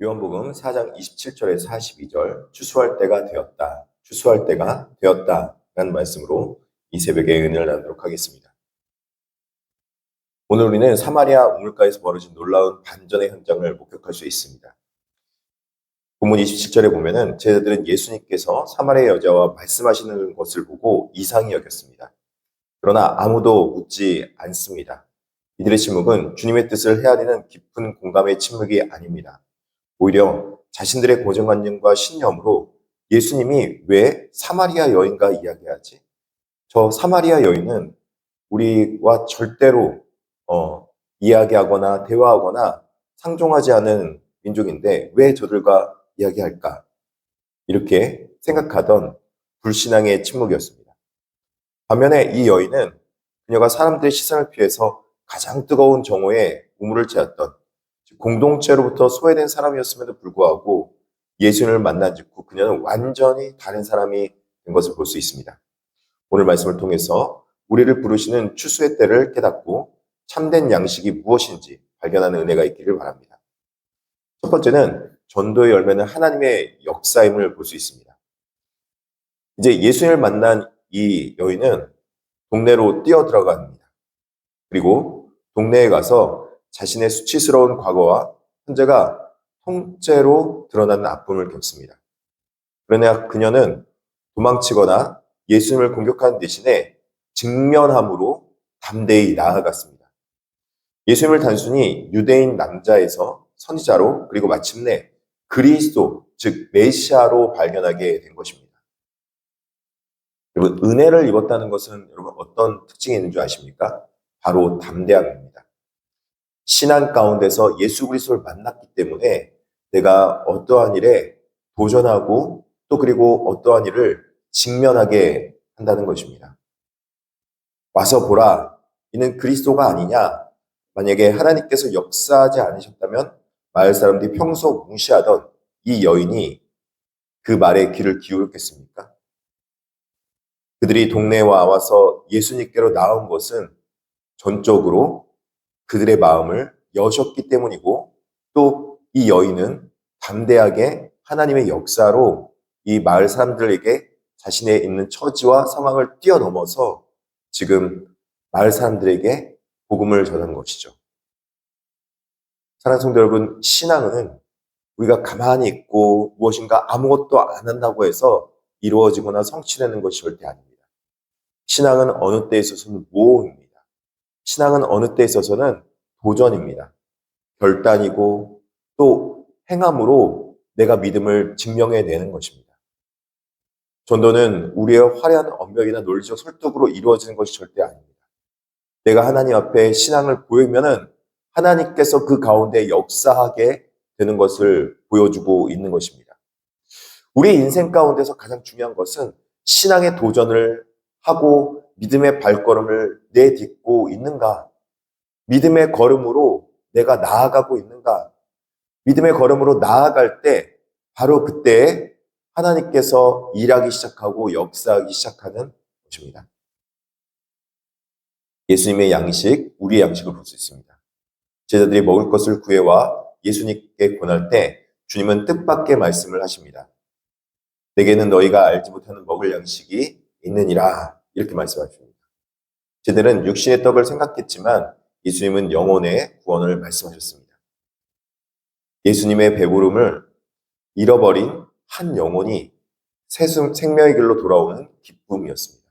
요한복음 4장 27절에서 42절, 추수할 때가 되었다, 추수할 때가 되었다 라는 말씀으로 이 새벽에 은혜를 나누도록 하겠습니다. 오늘 우리는 사마리아 우물가에서 벌어진 놀라운 반전의 현장을 목격할 수 있습니다. 본문 27절에 보면은 제자들은 예수님께서 사마리아 여자와 말씀하시는 것을 보고 이상히 여겼습니다. 그러나 아무도 묻지 않습니다. 이들의 침묵은 주님의 뜻을 헤아리는 깊은 공감의 침묵이 아닙니다. 오히려 자신들의 고정관념과 신념으로 예수님이 왜 사마리아 여인과 이야기하지? 저 사마리아 여인은 우리와 절대로 이야기하거나 대화하거나 상종하지 않은 민족인데 왜 저들과 이야기할까? 이렇게 생각하던 불신앙의 침묵이었습니다. 반면에 이 여인은 그녀가 사람들의 시선을 피해서 가장 뜨거운 정오에 우물을 채웠던 공동체로부터 소외된 사람이었음에도 불구하고 예수님을 만난 직후 그녀는 완전히 다른 사람이 된 것을 볼 수 있습니다. 오늘 말씀을 통해서 우리를 부르시는 추수의 때를 깨닫고 참된 양식이 무엇인지 발견하는 은혜가 있기를 바랍니다. 첫 번째는 전도의 열매는 하나님의 역사임을 볼 수 있습니다. 이제 예수님을 만난 이 여인은 동네로 뛰어들어갑니다. 그리고 동네에 가서 자신의 수치스러운 과거와 현재가 통째로 드러나는 아픔을 겪습니다. 그러나 그녀는 도망치거나 예수님을 공격하는 대신에 직면함으로 담대히 나아갔습니다. 예수님을 단순히 유대인 남자에서 선지자로 그리고 마침내 그리스도, 즉 메시아로 발견하게 된 것입니다. 여러분, 은혜를 입었다는 것은 여러분 어떤 특징이 있는 줄 아십니까? 바로 담대함입니다. 신앙 가운데서 예수 그리스도를 만났기 때문에 내가 어떠한 일에 도전하고 또 그리고 어떠한 일을 직면하게 한다는 것입니다. 와서 보라, 이는 그리스도가 아니냐? 만약에 하나님께서 역사하지 않으셨다면 마을 사람들이 평소 무시하던 이 여인이 그 말에 귀를 기울였겠습니까? 그들이 동네에 와서 예수님께로 나온 것은 전적으로 그들의 마음을 여셨기 때문이고 또 이 여인은 담대하게 하나님의 역사로 이 마을 사람들에게 자신의 있는 처지와 상황을 뛰어넘어서 지금 마을 사람들에게 복음을 전한 것이죠. 사랑하는 성도 여러분, 신앙은 우리가 가만히 있고 무엇인가 아무것도 안 한다고 해서 이루어지거나 성취되는 것이 절대 아닙니다. 신앙은 어느 때에 있어서는 모험입니다. 신앙은 어느 때에 있어서는 도전입니다. 결단이고 또 행함으로 내가 믿음을 증명해내는 것입니다. 전도는 우리의 화려한 언변이나 논리적 설득으로 이루어지는 것이 절대 아닙니다. 내가 하나님 앞에 신앙을 보이면은 하나님께서 그 가운데 역사하게 되는 것을 보여주고 있는 것입니다. 우리 인생 가운데서 가장 중요한 것은 신앙의 도전을 하고 믿음의 발걸음을 내딛고 있는가? 믿음의 걸음으로 내가 나아가고 있는가? 믿음의 걸음으로 나아갈 때 바로 그때 하나님께서 일하기 시작하고 역사하기 시작하는 것입니다. 예수님의 양식, 우리의 양식을 볼 수 있습니다. 제자들이 먹을 것을 구해와 예수님께 권할 때 주님은 뜻밖의 말씀을 하십니다. 내게는 너희가 알지 못하는 먹을 양식이 있느니라 이렇게 말씀하십니다. 제자들은 육신의 떡을 생각했지만 예수님은 영혼의 구원을 말씀하셨습니다. 예수님의 배부름을 잃어버린 한 영혼이 생명의 길로 돌아오는 기쁨이었습니다.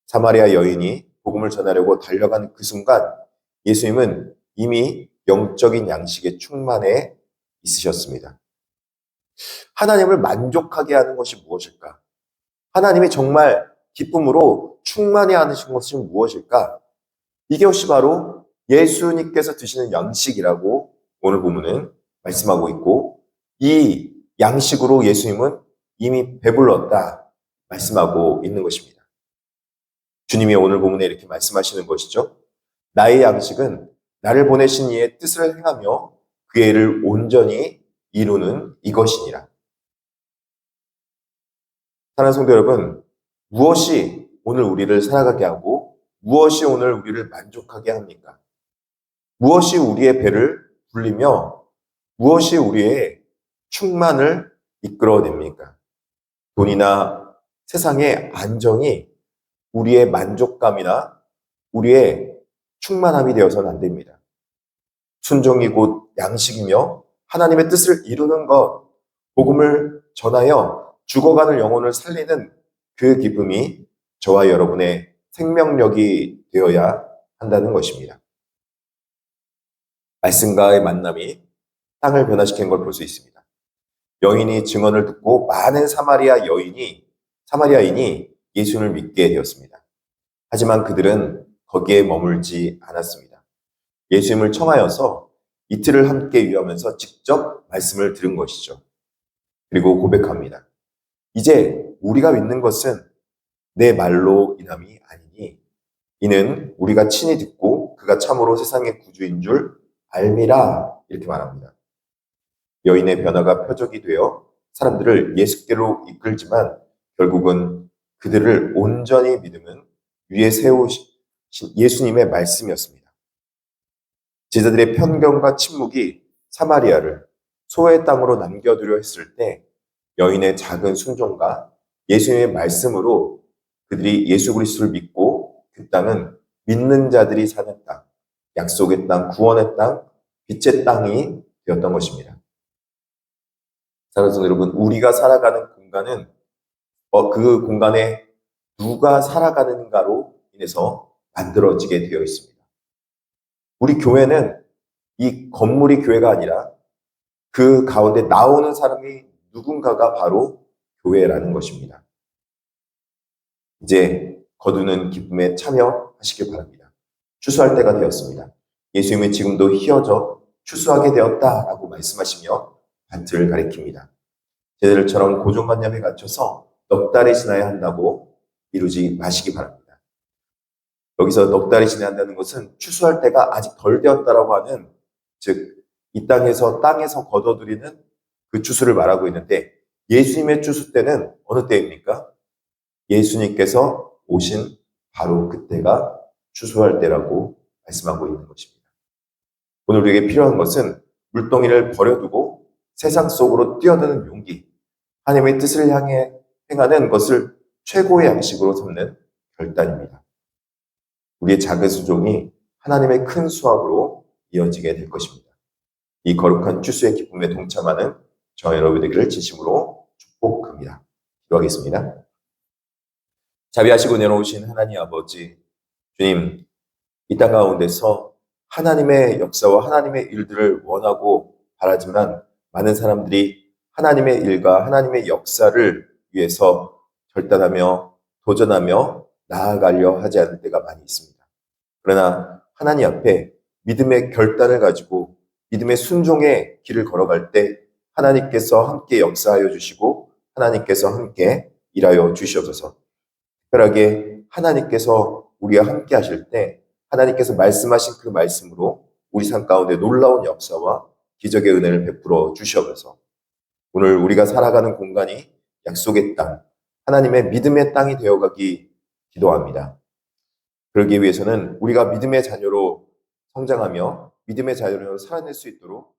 사마리아 여인이 복음을 전하려고 달려간 그 순간 예수님은 이미 영적인 양식에 충만해 있으셨습니다. 하나님을 만족하게 하는 것이 무엇일까? 하나님이 정말 기쁨으로 충만해 하신 것이 무엇일까? 이것이 바로 예수님께서 드시는 양식이라고 오늘 본문은 말씀하고 있고 이 양식으로 예수님은 이미 배불렀다 말씀하고 있는 것입니다. 주님이 오늘 본문에 이렇게 말씀하시는 것이죠. 나의 양식은 나를 보내신 이의 뜻을 행하며 그의 일을 온전히 이루는 이것이니라. 사랑하는 성도 여러분, 무엇이 오늘 우리를 살아가게 하고 무엇이 오늘 우리를 만족하게 합니까? 무엇이 우리의 배를 불리며 무엇이 우리의 충만을 이끌어냅니까? 돈이나 세상의 안정이 우리의 만족감이나 우리의 충만함이 되어서는 안 됩니다. 순종이 곧 양식이며 하나님의 뜻을 이루는 것, 복음을 전하여 죽어가는 영혼을 살리는 그 기쁨이 저와 여러분의 생명력이 되어야 한다는 것입니다. 말씀과의 만남이 땅을 변화시킨 걸 볼 수 있습니다. 여인이 증언을 듣고 많은 사마리아인이 예수를 믿게 되었습니다. 하지만 그들은 거기에 머물지 않았습니다. 예수님을 청하여서 이틀을 함께 유하면서 직접 말씀을 들은 것이죠. 그리고 고백합니다. 이제 우리가 믿는 것은 내 말로 인함이 아니니 이는 우리가 친히 듣고 그가 참으로 세상의 구주인 줄 알미라, 이렇게 말합니다. 여인의 변화가 표적이 되어 사람들을 예수께로 이끌지만 결국은 그들을 온전히 믿음은 위에 세우신 예수님의 말씀이었습니다. 제자들의 편견과 침묵이 사마리아를 소외의 땅으로 남겨두려 했을 때 여인의 작은 순종과 예수님의 말씀으로 그들이 예수 그리스도를 믿고 그 땅은 믿는 자들이 사는 땅, 약속의 땅, 구원의 땅, 빛의 땅이 되었던 것입니다. 사랑하는 성도 여러분, 우리가 살아가는 공간은 그 공간에 누가 살아가는가로 인해서 만들어지게 되어 있습니다. 우리 교회는 이 건물이 교회가 아니라 그 가운데 나오는 사람이 누군가가 바로 교회라는 것입니다. 이제 거두는 기쁨에 참여하시길 바랍니다. 추수할 때가 되었습니다. 예수님은 지금도 희어져 추수하게 되었다라고 말씀하시며 밭을 가리킵니다. 제자들처럼 고정관념에 갇혀서 넉 달이 지나야 한다고 이루지 마시기 바랍니다. 여기서 넉 달이 지나야 한다는 것은 추수할 때가 아직 덜 되었다라고 하는, 즉 이 땅에서 거둬들이는 그 추수를 말하고 있는데, 예수님의 추수 때는 어느 때입니까? 예수님께서 오신 바로 그때가 추수할 때라고 말씀하고 있는 것입니다. 오늘 우리에게 필요한 것은 물동이를 버려두고 세상 속으로 뛰어드는 용기, 하나님의 뜻을 향해 행하는 것을 최고의 양식으로 삼는 결단입니다. 우리의 작은 수종이 하나님의 큰 수확으로 이어지게 될 것입니다. 이 거룩한 추수의 기쁨에 동참하는 저와 여러분 되기를 진심으로 축복합니다. 기도하겠습니다. 자비하시고 내려오신 하나님 아버지, 주님, 이 땅 가운데서 하나님의 역사와 하나님의 일들을 원하고 바라지만 많은 사람들이 하나님의 일과 하나님의 역사를 위해서 결단하며 도전하며 나아가려 하지 않을 때가 많이 있습니다. 그러나 하나님 앞에 믿음의 결단을 가지고 믿음의 순종의 길을 걸어갈 때 하나님께서 함께 역사하여 주시고 하나님께서 함께 일하여 주시옵소서. 특별하게 하나님께서 우리와 함께 하실 때 하나님께서 말씀하신 그 말씀으로 우리 삶 가운데 놀라운 역사와 기적의 은혜를 베풀어 주시옵소서. 오늘 우리가 살아가는 공간이 약속의 땅, 하나님의 믿음의 땅이 되어가기 기도합니다. 그러기 위해서는 우리가 믿음의 자녀로 성장하며 믿음의 자녀로 살아낼 수 있도록